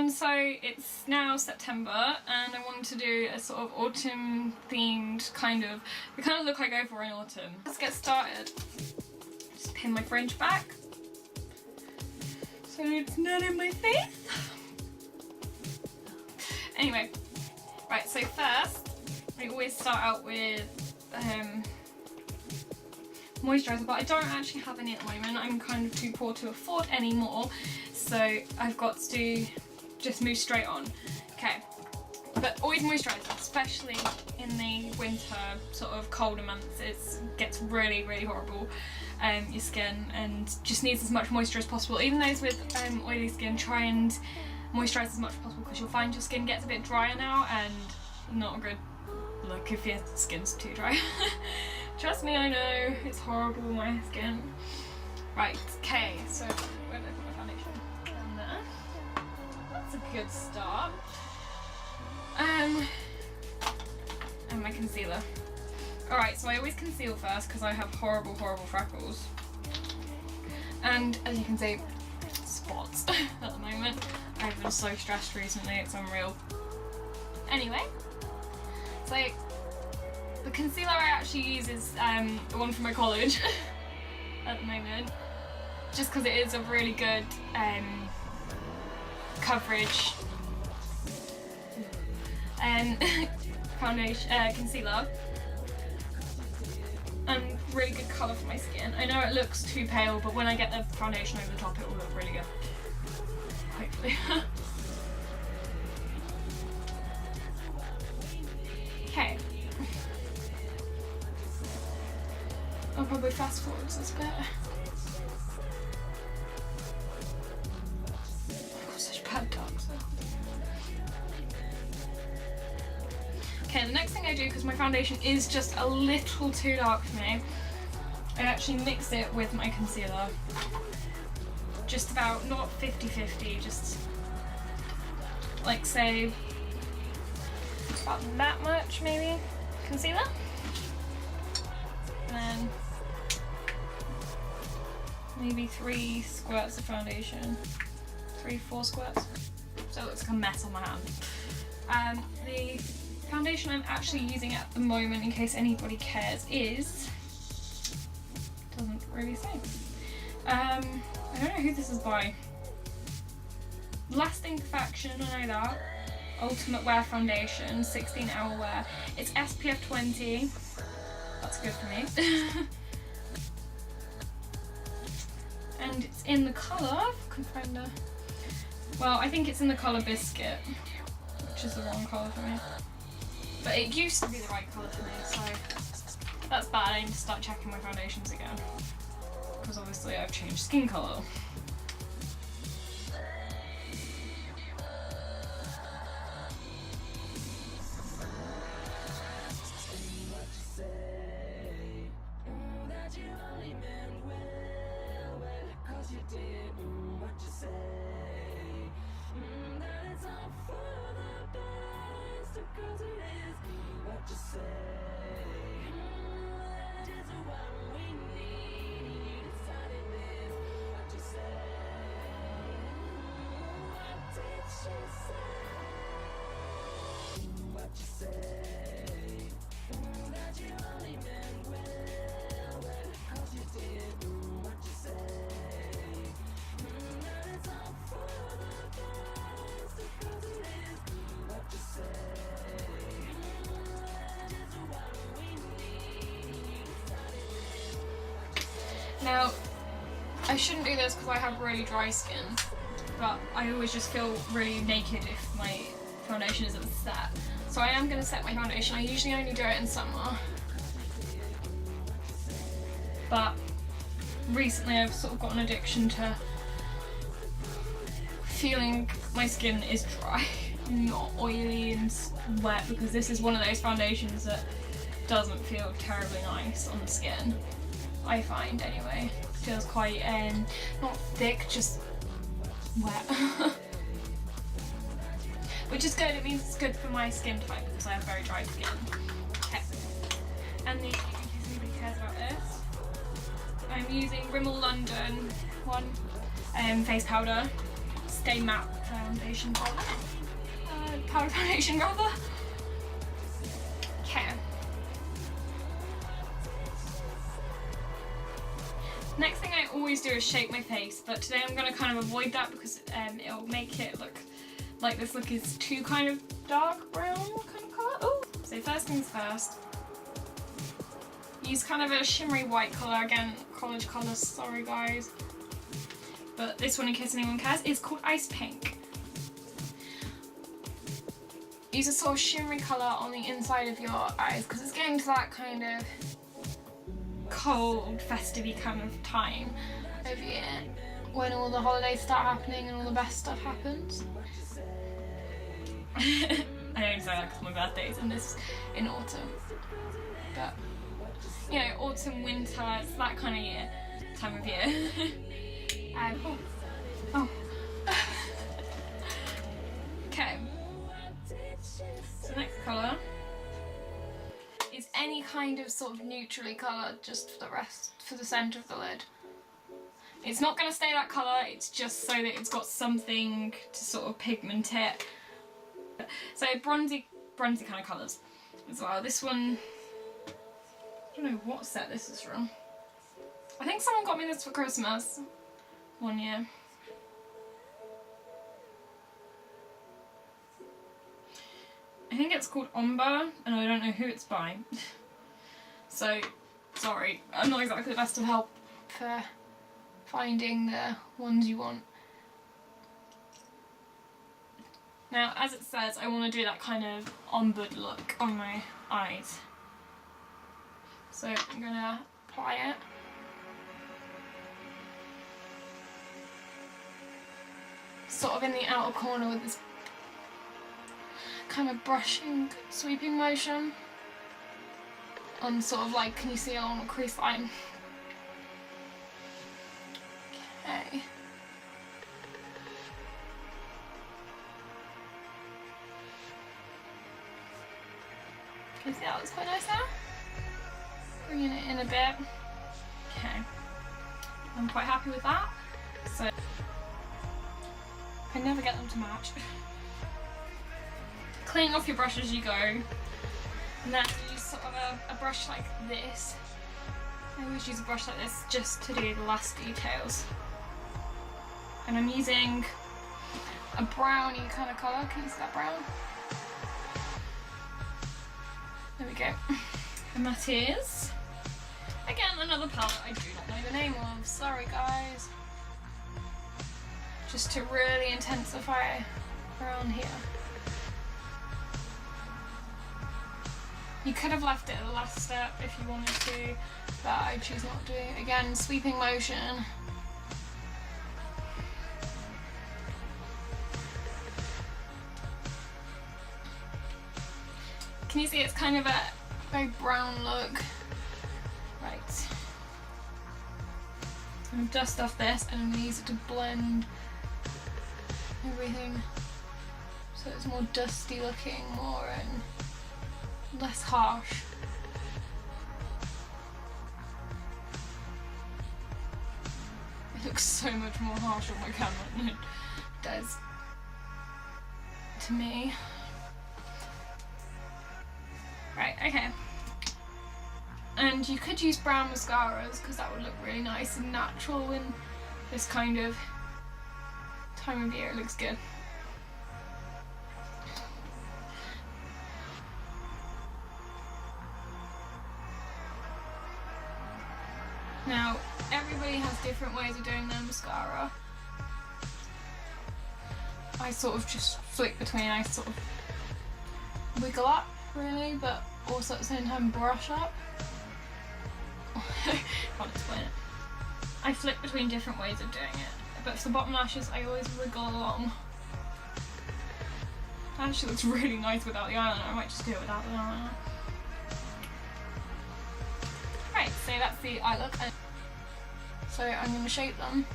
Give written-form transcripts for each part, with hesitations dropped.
So it's now September and I wanted to do a sort of autumn themed kind of the kind of look I go for in autumn. Let's get started. Just pin my fringe back so it's not in my face. Anyway, right, so first we always start out with moisturiser, but I don't actually have any at the moment. I'm kind of too poor to afford any more, so I've got to just move straight on. Okay, but always moisturiser, especially in the winter, sort of colder months. It gets really, really horrible, your skin, and just needs as much moisture as possible. Even those with oily skin, try and moisturise as much as possible because you'll find your skin gets a bit drier now, and not a good look if your skin's too dry. Trust me, I know, it's horrible, my skin. Right, okay, so where did I put my foundation? Down there. That's a good start. And my concealer. Alright, so I always conceal first because I have horrible, horrible freckles. And as you can see, spots at the moment. I've been so stressed recently, it's unreal. Anyway, so the concealer I actually use is the one from my college at the moment, just because it is a really good coverage foundation concealer, and really good colour for my skin. I know it looks too pale, but when I get the foundation over the top it will look really good, hopefully. Okay. I'll probably fast forward this bit. I've got such bad dogs. Okay, the next thing I do, because my foundation is just a little too dark for me, I actually mix it with my concealer. Just about, not 50-50, just like say about that much maybe concealer. And then maybe 3 squirts of foundation. 3-4 squirts. So it looks like a mess on my hand. The foundation I'm actually using at the moment, in case anybody cares, is... doesn't really say. I don't know who this is by. Lasting Perfection, I know that. Ultimate Wear Foundation, 16-hour wear. It's SPF 20. That's good for me. And it's in the colour, couldn't find a... well, I think it's in the colour Biscuit, which is the wrong colour for me. But it used to be the right colour for me, so that's bad. I need to start checking my foundations again, because obviously I've changed skin colour. Now, I shouldn't do this because I have really dry skin, but I always just feel really naked if my foundation isn't set. So I am going to set my foundation. I usually only do it in summer, but recently I've sort of got an addiction to feeling my skin is dry, not oily and wet, because this is one of those foundations that doesn't feel terribly nice on the skin. I find anyway. It feels quite not thick, just wet. Which is good, it means it's good for my skin type because I have very dry skin. Okay. And in case anybody cares about this, I'm using Rimmel London one face powder. Stay Matte foundation powder. Powder foundation rather. Okay. Next thing I always do is shape my face, but today I'm going to kind of avoid that because it'll make it look like this look is too kind of dark brown kind of colour. Oh, so first things first. Use kind of a shimmery white colour, again, college colour, sorry guys. But this one, in case anyone cares, is called Ice Pink. Use a sort of shimmery colour on the inside of your eyes because it's getting to that kind of cold, festive-y kind of time of year when all the holidays start happening and all the best stuff happens. I don't say that because my birthday's in autumn. But, you know, autumn, winter, it's that kind of time of year. Okay. So next colour is any kind of sort of neutrally coloured, just for the centre of the lid. It's not going to stay that colour, it's just so that it's got something to sort of pigment it. So bronzy kind of colours as well. This one, I don't know what set this is from. I think someone got me this for Christmas one year. I think it's called Ombre, and I don't know who it's by. So, sorry, I'm not exactly the best of help for finding the ones you want. Now, as it says, I want to do that kind of ombre look on my eyes. So I'm going to apply it. Sort of in the outer corner with this kind of brushing, sweeping motion on sort of like, can you see along the crease line? Okay. Can you see that looks quite nice there? Bringing it in a bit. Okay. I'm quite happy with that. So I never get them to match. Cleaning off your brush as you go, and then use sort of a brush like this. I always use a brush like this just to do the last details. And I'm using a browny kind of colour. Can you see that brown? There we go. And that is, again, another palette I do not know the name of. Sorry guys. Just to really intensify around here. You could have left it at the last step if you wanted to, but I choose not to. Again, sweeping motion. Can you see it's kind of a very brown look? Right. I'm going to dust off this and I'm going to use it to blend everything so it's more dusty looking, more less harsh. It looks so much more harsh on my camera than it does to me. Right, okay. And you could use brown mascaras because that would look really nice and natural in this kind of time of year. It looks good. Now, everybody has different ways of doing their mascara. I sort of just flick between, I sort of wiggle up really, but also at the same time brush up. Can't explain it. I flick between different ways of doing it, but for the bottom lashes I always wriggle along. It actually looks really nice without the eyeliner. I might just do it without the eyeliner. Right, so that's the eye look. So I'm going to shape them.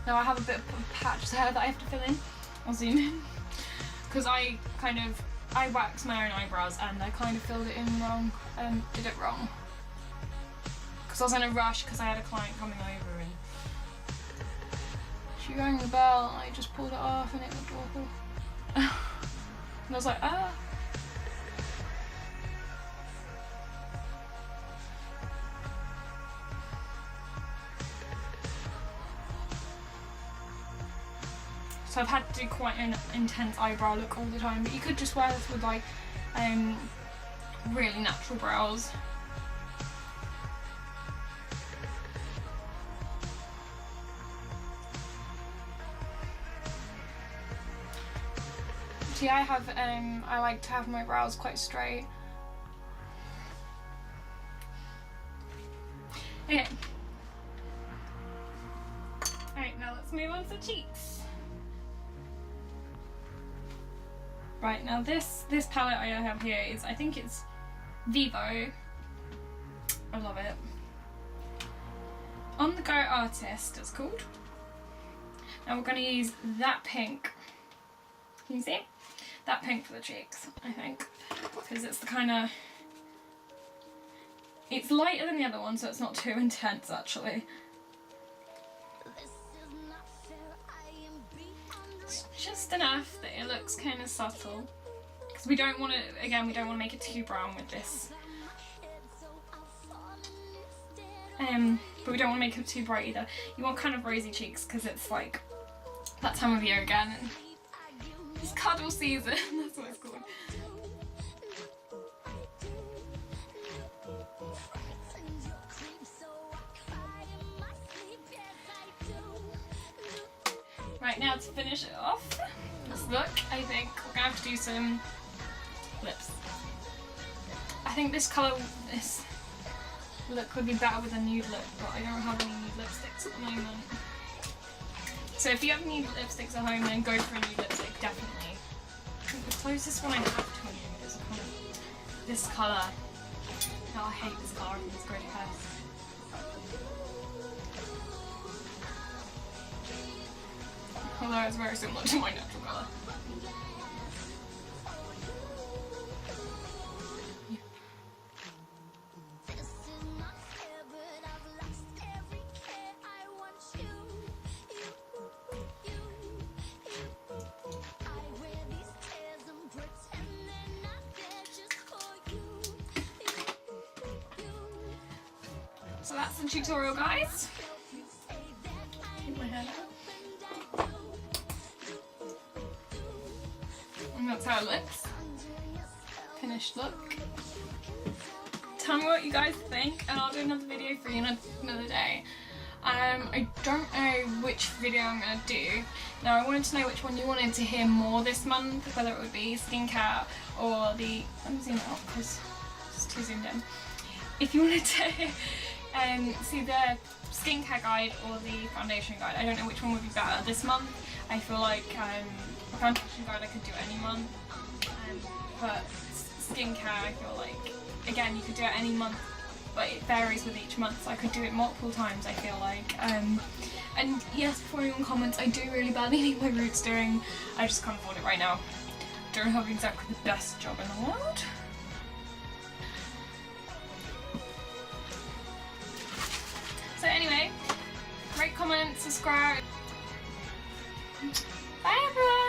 Now I have a bit of a patch there that I have to fill in. I'll zoom in. Because I waxed my own eyebrows and I kind of filled it in wrong, did it wrong. Because I was in a rush because I had a client coming over and she rang the bell and I just pulled it off and it looked awful. And I was like, ah. So I've had to do quite an intense eyebrow look all the time, but you could just wear this with like really natural brows. See, I have I like to have my brows quite straight. Okay. Alright, now let's move on to cheeks. Right, now this palette I have here is, I think it's Vivo. I love it. On the Go Artist, it's called. Now we're going to use that pink. Can you see? That pink for the cheeks, I think. Because it's the kind of... It's lighter than the other one, so it's not too intense actually. It's just enough that it looks kind of subtle. Because we don't want to, again, we don't want to make it too brown with this. But we don't want to make it too bright either. You want kind of rosy cheeks because it's like that time of year again. And it's cuddle season, that's what it's called. Right, now to finish it off, this look, I think we're going to have to do some lips. I think this colour, this look would be better with a nude lip, but I don't have any nude lipsticks at the moment. So if you have nude lipsticks at home, then go for a nude lipstick, definitely. I think the closest one I have to a nude is kind of this colour. Oh, I hate this colour, I think it's great hair. Although it's very similar to my natural colour. So that's the tutorial, guys. Keep my hair down. And that's how it looks. Finished look. Tell me what you guys think and I'll do another video for you another day. I don't know which video I'm going to do. Now I wanted to know which one you wanted to hear more this month, whether it would be skincare or the... Let me zoom out because it's too zoomed in. If you wanted to see the skincare guide or the foundation guide, I don't know which one would be better this month. I feel like the foundation guide I could do any month, but skincare I feel like, again, you could do it any month, but it varies with each month, so I could do it multiple times, I feel like. And yes, before anyone comments, I do really badly need my roots doing. I just can't afford it right now. Don't have exactly the best job in the world. So anyway, rate, comment, subscribe. Bye everyone!